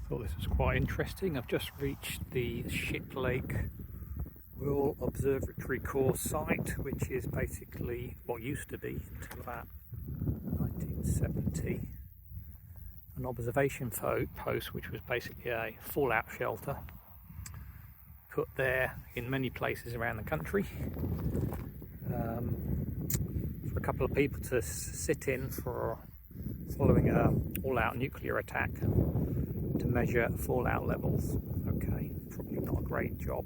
Thought this was quite interesting. I've just reached the Shiplake Observatory course site, which is basically what used to be until about 1970 an observation post, which was basically a fallout shelter put there in many places around the country for a couple of people to sit in for following a all-out nuclear attack to measure fallout levels. Okay, probably not a great job,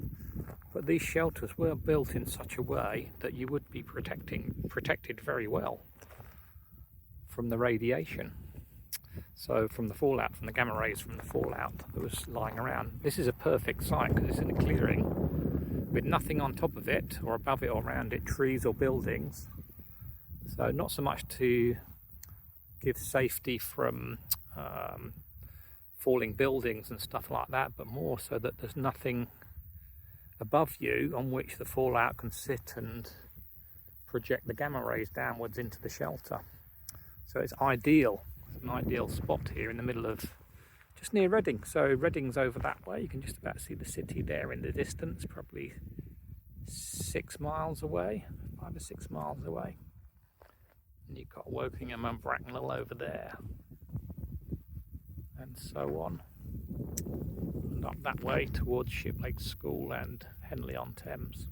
but these shelters were built in such a way that you would be protected very well from the radiation. So from the fallout, from the gamma rays from the fallout that was lying around. This is a perfect site because it's in a clearing with nothing on top of it or above it or around it, trees or buildings. So not so much to give safety from falling buildings and stuff like that, but more so that there's nothing above you on which the fallout can sit and project the gamma rays downwards into the shelter. So it's ideal. It's an ideal spot here in the middle of, just near Reading. So Reading's over that way. You can just about see the city there in the distance, probably 6 miles away, 5 or 6 miles away. And you've got Wokingham and Bracknell over there, and so on, and up that way towards Shiplake School and Henley-on-Thames,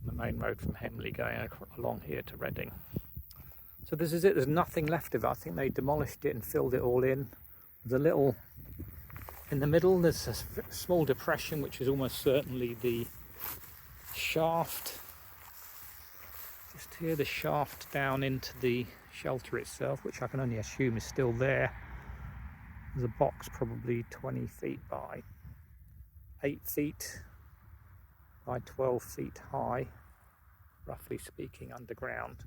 the main road from Henley going along here to Reading. So this is it. There's nothing left of it. I think they demolished it and filled it all in. There's a little in the middle, there's a small depression which is almost certainly the shaft. Just here, the shaft down into the shelter itself, which I can only assume is still there. There's a box probably 20 feet by 8 feet by 12 feet high, roughly speaking, underground.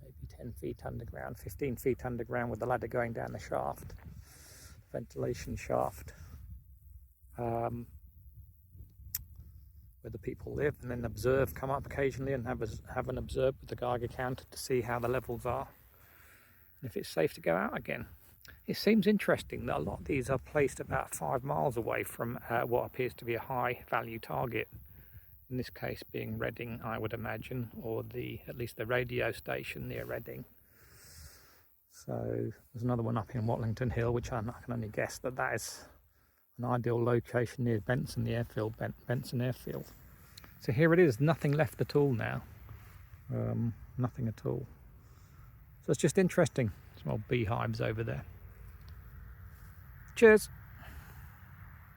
Maybe 10 feet underground, 15 feet underground, with the ladder going down the shaft, ventilation shaft, where the people live and then observe, come up occasionally and have an observe with the Geiger counter to see how the levels are and if it's safe to go out again. It seems interesting that a lot of these are placed about 5 miles away from what appears to be a high value target, in this case being Reading, I would imagine, or at least the radio station near Reading. So there's another one up in Watlington Hill, which I can only guess that is an ideal location near Benson, the airfield, Benson Airfield. So here it is, nothing left at all now, nothing at all. So it's just interesting, some old beehives over there. Cheers.